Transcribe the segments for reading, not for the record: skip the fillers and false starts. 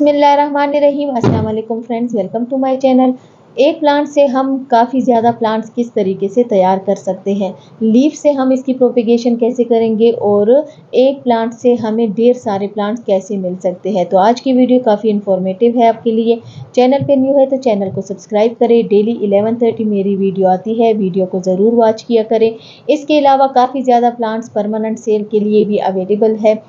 बिस्मिल्लाहिर्रहमानिर्रहीम। अस्सलाम वालेकुम friends, welcome to my channel. एक प्लांट से हम काफ़ी ज़्यादा प्लांट्स किस तरीके से तैयार कर सकते हैं, लीफ से हम इसकी प्रोपेगेशन कैसे करेंगे और एक प्लांट से हमें ढेर सारे प्लांट्स कैसे मिल सकते हैं। तो आज की वीडियो काफ़ी इन्फॉर्मेटिव है आपके लिए। चैनल पे न्यू है तो चैनल को सब्सक्राइब करें। डेली 11:30 मेरी वीडियो आती है, वीडियो को ज़रूर वॉच किया करें। इसके अलावा काफ़ी ज़्यादा प्लांट्स परमानेंट सेल के लिए भी अवेलेबल है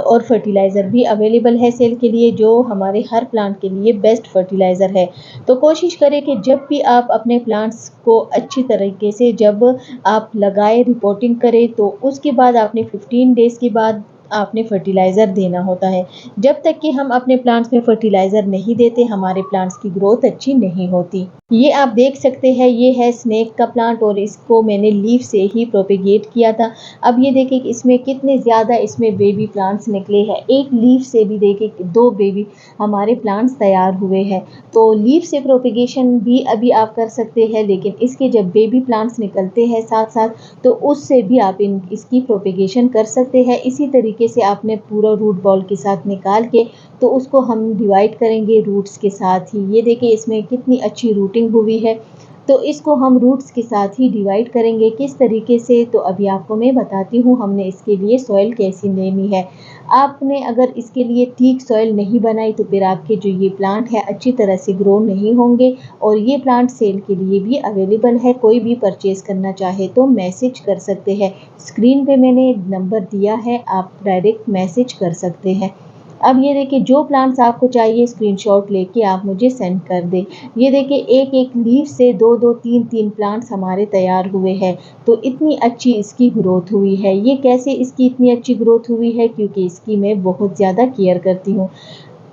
और फर्टिलाइज़र भी अवेलेबल है सेल के लिए, जो हमारे हर प्लांट के लिए बेस्ट फर्टिलाइज़र है। तो कोशिश करें कि जब भी आप अपने प्लांट्स को अच्छी तरीके से जब आप लगाए, रिपोर्टिंग करें, तो उसके बाद आपने 15 डेज़ के बाद आपने फर्टिलाइज़र देना होता है। जब तक कि हम अपने प्लांट्स में फर्टिलाइज़र नहीं देते, हमारे प्लांट्स की ग्रोथ अच्छी नहीं होती। ये आप देख सकते हैं, ये है स्नेक का प्लांट और इसको मैंने लीफ से ही प्रोपेगेट किया था। अब ये देखें कि इसमें कितने ज़्यादा इसमें बेबी प्लांट्स निकले हैं। एक लीफ से भी देखें कि 2 बेबी हमारे प्लांट्स तैयार हुए हैं। तो लीफ से प्रोपेगेशन भी अभी आप कर सकते हैं, लेकिन इसके जब बेबी प्लांट्स निकलते हैं साथ साथ, तो उससे भी आप इसकी प्रोपेगेशन कर सकते हैं। इसी तरीके से आपने पूरा रूट बॉल के साथ निकाल के तो उसको हम डिवाइड करेंगे रूट्स के साथ ही। ये देखिए इसमें कितनी अच्छी रूटिंग हुई है, तो इसको हम रूट्स के साथ ही डिवाइड करेंगे। किस तरीके से, तो अभी आपको मैं बताती हूँ हमने इसके लिए सॉइल कैसी लेनी है। आपने अगर इसके लिए ठीक सॉइल नहीं बनाई तो फिर आपके जो ये प्लांट है अच्छी तरह से ग्रो नहीं होंगे। और ये प्लांट सेल के लिए भी अवेलेबल है, कोई भी परचेज़ करना चाहे तो मैसेज कर सकते हैं। स्क्रीन पे मैंने नंबर दिया है, आप डायरेक्ट मैसेज कर सकते हैं। अब ये देखिए जो प्लांट्स आपको चाहिए स्क्रीनशॉट लेके आप मुझे सेंड कर दें। ये देखिए एक एक लीफ से 2-2 3-3 प्लांट्स हमारे तैयार हुए हैं। तो इतनी अच्छी इसकी ग्रोथ हुई है। ये कैसे इसकी इतनी अच्छी ग्रोथ हुई है, क्योंकि इसकी मैं बहुत ज़्यादा केयर करती हूँ।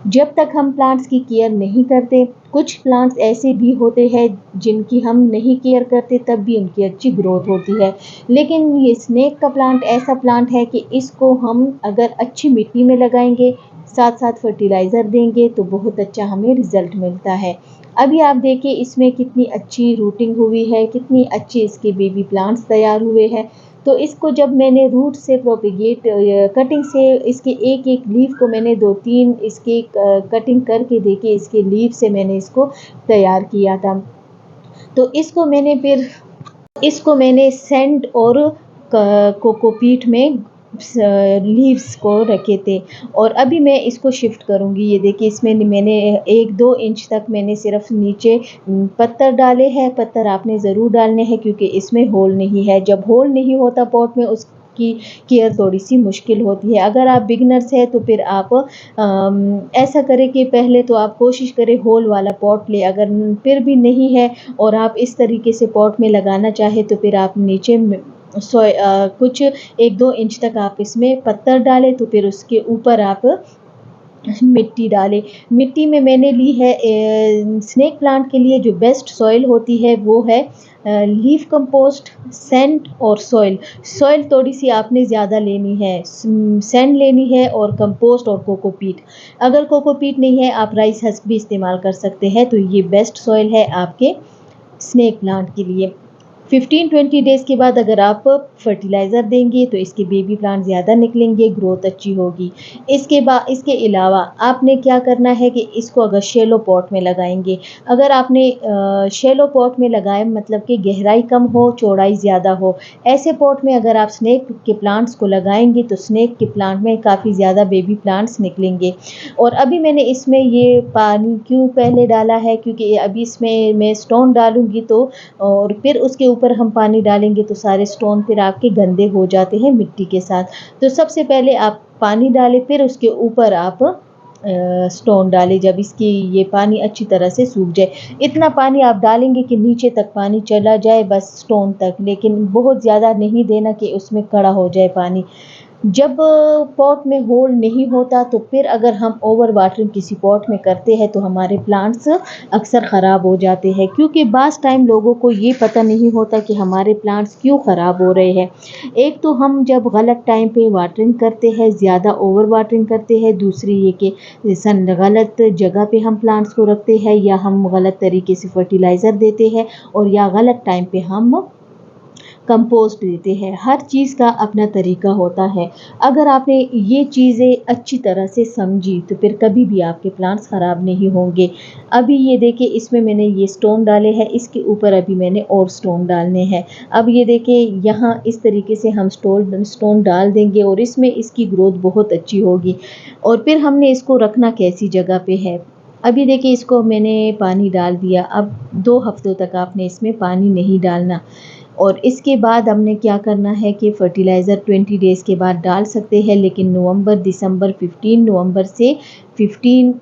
जब तक हम प्लांट्स की केयर नहीं करते, कुछ प्लांट्स ऐसे भी होते हैं जिनकी हम नहीं केयर करते तब भी उनकी अच्छी ग्रोथ होती है। लेकिन ये स्नेक का प्लांट ऐसा प्लांट है कि इसको हम अगर अच्छी मिट्टी में लगाएंगे, साथ साथ फर्टिलाइज़र देंगे, तो बहुत अच्छा हमें रिज़ल्ट मिलता है। अभी आप देखिए इसमें कितनी अच्छी रूटिंग हुई है, कितनी अच्छी इसके बेबी प्लांट्स तैयार हुए हैं। तो इसको जब मैंने रूट से प्रोपेगेट कटिंग से इसके एक एक लीफ को मैंने 2-3 इसके कटिंग करके देखे, इसके लीफ से मैंने इसको तैयार किया था। तो इसको मैंने सैंड और कोकोपीट में लीव्स को रखे थे। और अभी मैं इसको शिफ्ट करूँगी। ये देखिए इसमें मैंने 1-2 इंच तक मैंने सिर्फ नीचे पत्थर डाले हैं। पत्थर आपने ज़रूर डालने हैं क्योंकि इसमें होल नहीं है। जब होल नहीं होता पॉट में, उसकी केयर थोड़ी सी मुश्किल होती है। अगर आप बिगनर्स हैं तो फिर आप ऐसा करें कि पहले तो आप कोशिश करें होल वाला पॉट ले। अगर फिर भी नहीं है और आप इस तरीके से पॉट में लगाना चाहें तो फिर आप नीचे कुछ 1-2 इंच तक आप इसमें पत्थर डालें, तो फिर उसके ऊपर आप मिट्टी डालें। मिट्टी में मैंने ली है स्नेक प्लांट के लिए जो बेस्ट सॉइल होती है वो है लीफ कंपोस्ट, सैंड और सॉइल। सॉइल थोड़ी सी आपने ज़्यादा लेनी है, सैंड लेनी है और कंपोस्ट और कोकोपीट। अगर कोकोपीट नहीं है आप राइस हस्क भी इस्तेमाल कर सकते हैं। तो ये बेस्ट सॉइल है आपके स्नेक प्लांट के लिए। 15-20 डेज़ के बाद अगर आप फर्टिलाइज़र देंगे तो इसके बेबी प्लांट ज़्यादा निकलेंगे, ग्रोथ अच्छी होगी। इसके अलावा आपने क्या करना है कि इसको अगर शैलो पॉट में लगाएंगे, अगर आपने शैलो पॉट में लगाए मतलब कि गहराई कम हो, चौड़ाई ज़्यादा हो, ऐसे पॉट में अगर आप स्नेक के प्लांट्स को लगाएंगे तो स्नेक के प्लांट में काफ़ी ज़्यादा बेबी प्लांट्स निकलेंगे। और अभी मैंने इसमें ये पानी क्यों पहले डाला है, क्योंकि अभी इसमें मैं स्टोन डालूँगी तो और फिर उसके ऊपर हम पानी डालेंगे तो सारे स्टोन फिर आपके गंदे हो जाते हैं मिट्टी के साथ। तो सबसे पहले आप पानी डालें, फिर उसके ऊपर आप स्टोन डालें जब इसकी ये पानी अच्छी तरह से सूख जाए। इतना पानी आप डालेंगे कि नीचे तक पानी चला जाए, बस स्टोन तक, लेकिन बहुत ज़्यादा नहीं देना कि उसमें कड़ा हो जाए पानी। जब पॉट में होल नहीं होता तो फिर अगर हम ओवर वाटरिंग किसी पॉट में करते हैं तो हमारे प्लांट्स अक्सर ख़राब हो जाते हैं, क्योंकि बाज़ टाइम लोगों को ये पता नहीं होता कि हमारे प्लांट्स क्यों ख़राब हो रहे हैं। एक तो हम जब गलत टाइम पे वाटरिंग करते हैं, ज़्यादा ओवर वाटरिंग करते हैं। दूसरी ये कि गलत जगह पे हम प्लांट्स को रखते हैं, या हम गलत तरीके से फर्टिलाइज़र देते हैं, और या गलत टाइम पे हम कंपोस्ट देते हैं। हर चीज़ का अपना तरीका होता है। अगर आपने ये चीज़ें अच्छी तरह से समझी तो फिर कभी भी आपके प्लांट्स ख़राब नहीं होंगे। अभी ये देखिए इसमें मैंने ये स्टोन डाले हैं, इसके ऊपर अभी मैंने और स्टोन डालने हैं। अब ये देखिए यहाँ इस तरीके से हम स्टोन डाल देंगे और इसमें इसकी ग्रोथ बहुत अच्छी होगी। और फिर हमने इसको रखना कैसी जगह पे है। अभी देखिए इसको मैंने पानी डाल दिया। अब 2 हफ्तों तक आपने इसमें पानी नहीं डालना। और इसके बाद हमने क्या करना है कि फर्टिलाइज़र 20 डेज़ के बाद डाल सकते हैं, लेकिन नवंबर दिसंबर 15 नवंबर से 30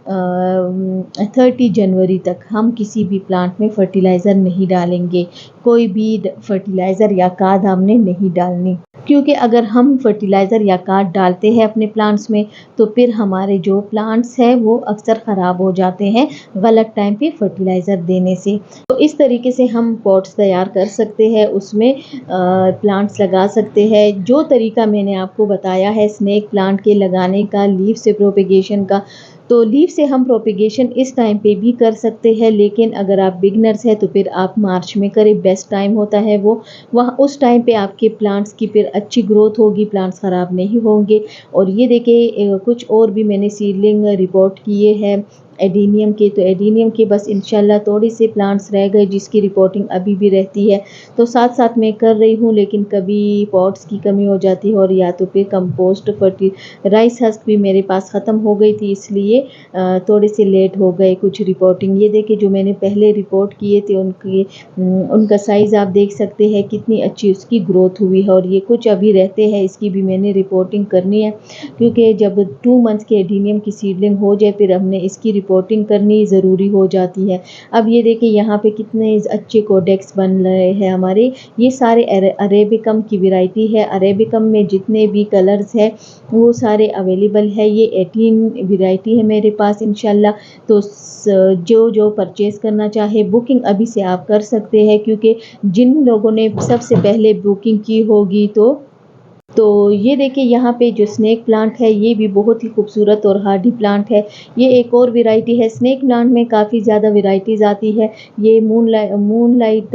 जनवरी तक हम किसी भी प्लांट में फर्टिलाइज़र नहीं डालेंगे। कोई भी फर्टिलाइज़र या खाद हमने नहीं डालनी, क्योंकि अगर हम फर्टिलाइज़र या खाद डालते हैं अपने प्लांट्स में तो फिर हमारे जो प्लांट्स हैं वो अक्सर ख़राब हो जाते हैं गलत टाइम पे फर्टिलाइज़र देने से। तो इस तरीके से हम पॉट्स तैयार कर सकते हैं, उसमें प्लांट्स लगा सकते हैं। जो तरीका मैंने आपको बताया है स्नेक प्लांट के लगाने का, लीफ से प्रोपेगेशन का, तो लीफ से हम प्रोपेगेशन इस टाइम पे भी कर सकते हैं, लेकिन अगर आप बिगनर्स हैं तो फिर आप मार्च में करें, बेस्ट टाइम होता है वो। वहाँ उस टाइम पे आपके प्लांट्स की फिर अच्छी ग्रोथ होगी, प्लांट्स ख़राब नहीं होंगे। और ये देखिए कुछ और भी मैंने सीडलिंग रिपोर्ट किए हैं एडीनियम के, तो एडीनियम के बस इंशाल्लाह थोड़े से प्लांट्स रह गए जिसकी रिपोर्टिंग अभी भी रहती है। तो साथ साथ मैं कर रही हूँ, लेकिन कभी पॉट्स की कमी हो जाती है और या तो फिर कंपोस्ट राइस हस्क भी मेरे पास ख़त्म हो गई थी, इसलिए थोड़े से लेट हो गए कुछ रिपोर्टिंग। ये देखिए जो मैंने पहले रिपोर्ट किए थे उनका साइज़ आप देख सकते हैं कितनी अच्छी उसकी ग्रोथ हुई है। और ये कुछ अभी रहते हैं, इसकी भी मैंने रिपोर्टिंग करनी है, क्योंकि जब 2 मंथ्स के एडीनियम की सीडलिंग हो जाए फिर हमने इसकी रिपोर्टिंग करनी ज़रूरी हो जाती है। अब ये देखिए यहाँ पे कितने अच्छे कोडेक्स बन रहे हैं हमारे। ये सारे अरेबिकम की वैरायटी है। अरेबिकम में जितने भी कलर्स हैं वो सारे अवेलेबल है। ये 18 वैरायटी है मेरे पास इंशाल्लाह। तो जो परचेज़ करना चाहे बुकिंग अभी से आप कर सकते हैं, क्योंकि जिन लोगों ने सबसे पहले बुकिंग की होगी तो ये देखिए यहाँ पे जो स्नेक प्लांट है ये भी बहुत ही खूबसूरत और हार्डी प्लांट है। ये एक और वैरायटी है। स्नेक प्लांट में काफ़ी ज़्यादा वैरायटीज़ आती है। ये मूनलाइट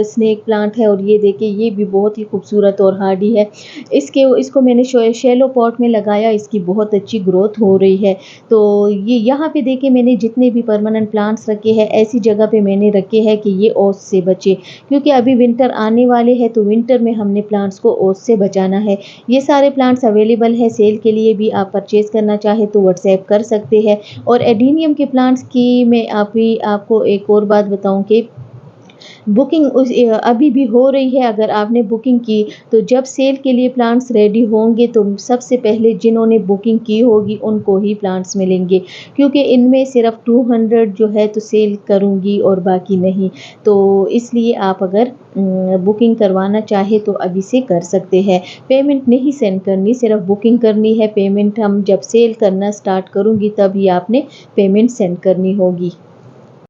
स्नेक प्लांट है और ये देखिए ये भी बहुत ही खूबसूरत और हार्डी है। इसको मैंने शैलो पॉट में लगाया, इसकी बहुत अच्छी ग्रोथ हो रही है। तो ये यहाँ पे देखिए मैंने जितने भी परमानेंट प्लांट्स रखे हैं ऐसी जगह पे मैंने रखे हैं कि ये ओस से बचे, क्योंकि अभी विंटर आने वाले हैं तो विंटर में हमने प्लांट्स को ओस से बचाना है। ये सारे प्लांट्स अवेलेबल है सेल के लिए भी, आप परचेज़ करना चाहे तो व्हाट्सएप कर सकते हैं। और एडीनियम के प्लांट्स की मैं आपको एक और बात बताऊं कि बुकिंग अभी भी हो रही है। अगर आपने बुकिंग की तो जब सेल के लिए प्लांट्स रेडी होंगे तो सबसे पहले जिन्होंने बुकिंग की होगी उनको ही प्लांट्स मिलेंगे, क्योंकि इनमें सिर्फ 200 जो है तो सेल करूँगी और बाकी नहीं। तो इसलिए आप अगर बुकिंग करवाना चाहे तो अभी से कर सकते हैं। पेमेंट नहीं सेंड करनी, सिर्फ बुकिंग करनी है। पेमेंट हम जब सेल करना स्टार्ट करूँगी तभी आपने पेमेंट सेंड करनी होगी।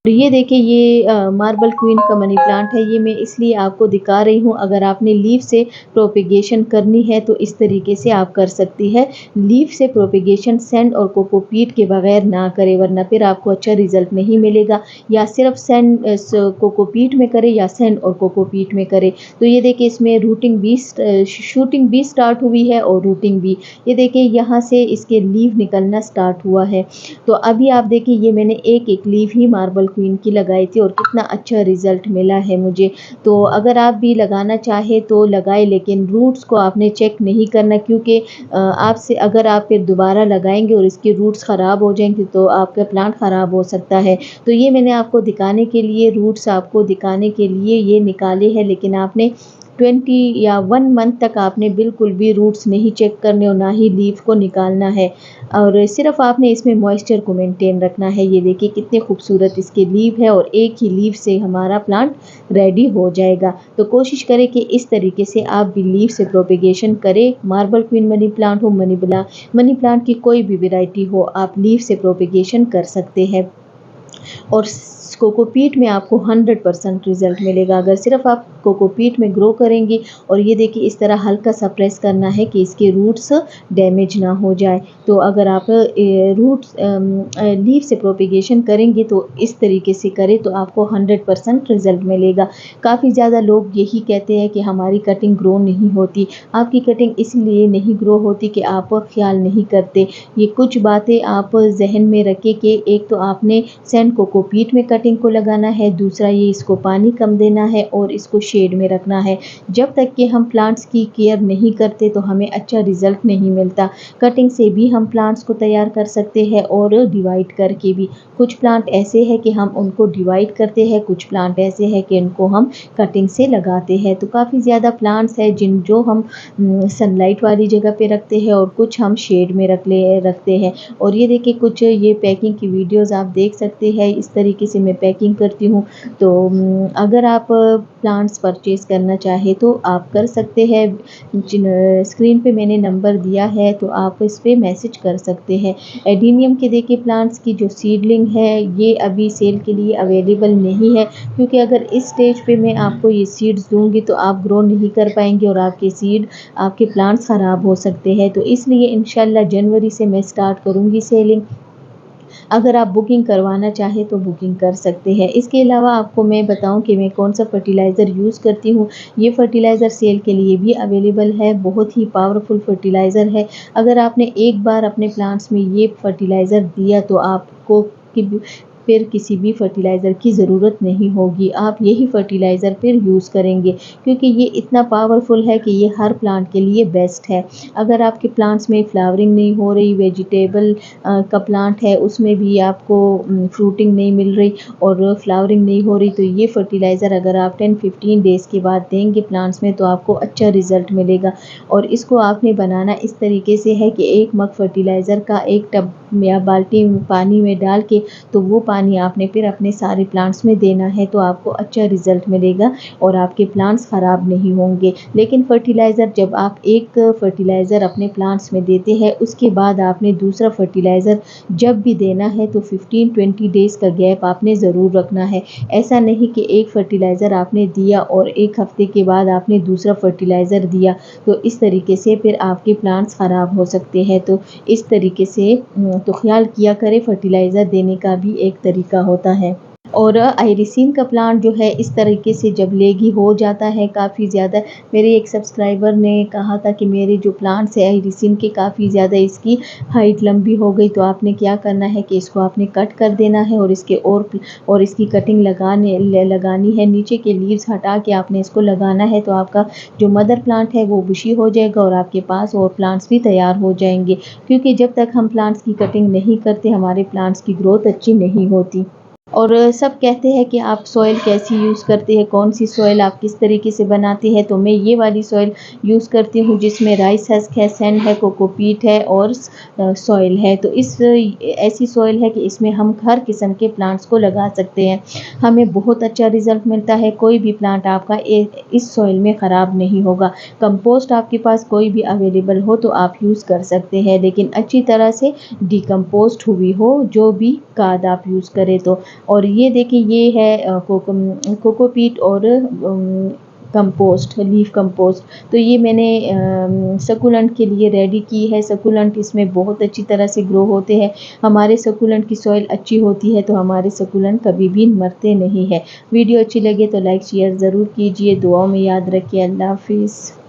और ये देखिए ये मार्बल क्वीन का मनी प्लांट है। ये मैं इसलिए आपको दिखा रही हूँ, अगर आपने लीफ से प्रोपेगेशन करनी है तो इस तरीके से आप कर सकती है। लीफ से प्रोपेगेशन सैंड और कोकोपीट के बगैर ना करें, वरना फिर आपको अच्छा रिजल्ट नहीं मिलेगा। या सिर्फ कोकोपीट में करें या सैंड और कोकोपीट में करें। तो ये देखिए इसमें शूटिंग भी स्टार्ट हुई है और रूटिंग भी। ये देखिए यहाँ से इसके लीफ निकलना स्टार्ट हुआ है। तो अभी आप देखिए ये मैंने एक लीफ ही मार्बल क्वीन की लगाई थी और कितना अच्छा रिज़ल्ट मिला है मुझे। तो अगर आप भी लगाना चाहे तो लगाएं, लेकिन रूट्स को आपने चेक नहीं करना, क्योंकि आपसे अगर आप फिर दोबारा लगाएंगे और इसके रूट्स ख़राब हो जाएंगे तो आपका प्लांट ख़राब हो सकता है। तो ये मैंने आपको दिखाने के लिए, रूट्स आपको दिखाने के लिए ये निकाले हैं, लेकिन आपने 20 या 1 मंथ तक आपने बिल्कुल भी रूट्स नहीं चेक करने और ना ही लीफ को निकालना है। और सिर्फ आपने इसमें मॉइस्चर को मेंटेन रखना है। ये देखिए कितने खूबसूरत इसके लीफ है और एक ही लीफ से हमारा प्लांट रेडी हो जाएगा। तो कोशिश करें कि इस तरीके से आप भी लीफ से प्रोपेगेशन करें। मार्बल क्वीन मनी प्लांट हो, मनी प्लांट की कोई भी वैरायटी हो, आप लीफ से प्रोपेगेशन कर सकते हैं। और कोकोपीट में आपको 100% रिज़ल्ट मिलेगा। अगर सिर्फ़ आप कोकोपीट में ग्रो करेंगी और ये देखिए इस तरह हल्का सा प्रेस करना है कि इसके रूट्स डैमेज ना हो जाए। तो अगर आप लीफ से प्रोपेगेशन करेंगे तो इस तरीके से करें तो आपको 100% रिज़ल्ट मिलेगा। काफ़ी ज़्यादा लोग यही कहते हैं कि हमारी कटिंग ग्रो नहीं होती। आपकी कटिंग इसलिए नहीं ग्रो होती कि आप ख़्याल नहीं करते। ये कुछ बातें आप ज़हन में रखें कि एक तो आपने सैंड कोकोपीट में कटिंग को लगाना है, दूसरा ये इसको पानी कम देना है और इसको शेड में रखना है। जब तक कि हम प्लांट्स की केयर नहीं करते तो हमें अच्छा रिज़ल्ट नहीं मिलता। कटिंग से भी हम प्लांट्स को तैयार कर सकते हैं और डिवाइड करके भी। कुछ प्लांट ऐसे हैं कि हम उनको डिवाइड करते हैं, कुछ प्लांट ऐसे हैं कि इनको हम कटिंग से लगाते हैं। तो काफ़ी ज़्यादा प्लांट्स हैं जो हम सनलाइट वाली जगह पे रखते हैं और कुछ हम शेड में रखते हैं। और ये देखिए कुछ ये पैकिंग की वीडियोज़ आप देख सकते हैं, इस तरीके से मैं पैकिंग करती हूँ। तो अगर आप प्लांट्स परचेज़ करना चाहें तो आप कर सकते हैं। स्क्रीन पे मैंने नंबर दिया है तो आप इस पे मैसेज कर सकते हैं। एडेनियम के देखिए प्लांट्स की जो सीडलिंग है ये अभी सेल के लिए अवेलेबल नहीं है, क्योंकि अगर इस स्टेज पे मैं आपको ये सीड्स दूँगी तो आप ग्रो नहीं कर पाएँगे और आपके प्लांट्स ख़राब हो सकते हैं। तो इसलिए इंशाल्लाह जनवरी से मैं स्टार्ट करूँगी सेलिंग। अगर आप बुकिंग करवाना चाहें तो बुकिंग कर सकते हैं। इसके अलावा आपको मैं बताऊँ कि मैं कौन-सा फर्टिलाइज़र यूज़ करती हूँ। ये फर्टिलाइज़र सेल के लिए भी अवेलेबल है, बहुत ही पावरफुल फर्टिलाइज़र है। अगर आपने एक बार अपने प्लांट्स में ये फर्टिलाइज़र दिया तो आपको कि फिर किसी भी फर्टिलाइज़र की ज़रूरत नहीं होगी। आप यही फर्टिलाइज़र फिर यूज़ करेंगे, क्योंकि ये इतना पावरफुल है कि ये हर प्लांट के लिए बेस्ट है। अगर आपके प्लांट्स में फ्लावरिंग नहीं हो रही, वेजिटेबल का प्लांट है उसमें भी आपको फ्रूटिंग नहीं मिल रही और फ्लावरिंग नहीं हो रही, तो ये फर्टिलाइज़र अगर आप 10-15 डेज़ के बाद देंगे प्लांट्स में तो आपको अच्छा रिज़ल्ट मिलेगा। और इसको आपने बनाना इस तरीके से है कि 1 मग फर्टिलाइज़र का 1 टब या बाल्टी पानी में डाल के तो वो पानी आपने फिर अपने सारे प्लांट्स में देना है, तो आपको अच्छा रिज़ल्ट मिलेगा और आपके प्लांट्स ख़राब नहीं होंगे। लेकिन फर्टिलाइज़र जब आप एक फर्टिलाइज़र अपने प्लांट्स में देते हैं उसके बाद आपने दूसरा फर्टिलाइज़र जब भी देना है तो 15-20 डेज़ का गैप आपने ज़रूर रखना है। ऐसा नहीं कि एक फर्टिलाइज़र आपने दिया और 1 हफ़्ते के बाद आपने दूसरा फर्टिलाइज़र दिया, तो इस तरीके से फिर आपके प्लांट्स ख़राब हो सकते हैं। तो इस तरीके से तो ख़्याल किया करें, फर्टिलाइज़र देने का भी एक तरीका होता है। और आइरिसिन का प्लांट जो है इस तरीके से जब लेगी हो जाता है काफ़ी ज़्यादा। मेरे एक सब्सक्राइबर ने कहा था कि मेरे जो प्लांट्स है आइरिसिन के काफ़ी ज़्यादा इसकी हाइट लंबी हो गई, तो आपने क्या करना है कि इसको आपने कट कर देना है और इसकी कटिंग लगानी है। नीचे के लीव्स हटा के आपने इसको लगाना है, तो आपका जो मदर प्लांट है वो बुशी हो जाएगा और आपके पास और प्लांट्स भी तैयार हो जाएंगे। क्योंकि जब तक हम प्लांट्स की कटिंग नहीं करते हमारे प्लांट्स की ग्रोथ अच्छी नहीं होती। और सब कहते हैं कि आप सॉइल कैसी यूज़ करते हैं, कौन-सी सॉइल आप किस तरीके से बनाते हैं, तो मैं ये वाली सॉइल यूज़ करती हूँ जिसमें राइस हस्क है, सैंड है, कोकोपीट है और सॉइल है। तो ऐसी सॉइल है कि इसमें हम हर किस्म के प्लांट्स को लगा सकते हैं। हमें बहुत अच्छा रिज़ल्ट मिलता है, कोई भी प्लांट आपका इस सॉइल में ख़राब नहीं होगा। कंपोस्ट आपके पास कोई भी अवेलेबल हो तो आप यूज़ कर सकते हैं, लेकिन अच्छी तरह से डिकम्पोस्ट हुई हो, जो भी खाद आप यूज़ करें तो। और ये देखिए ये है कोकोपीट और कंपोस्ट, लीफ कंपोस्ट। तो ये मैंने सकुलेंट के लिए रेडी की है। सकुलेंट इसमें बहुत अच्छी तरह से ग्रो होते हैं। हमारे सकुलेंट की सॉइल अच्छी होती है तो हमारे सकुलेंट कभी भी मरते नहीं हैं। वीडियो अच्छी लगे तो लाइक शेयर ज़रूर कीजिए। दुआओं में याद रखिए। अल्लाह हाफ़िज़।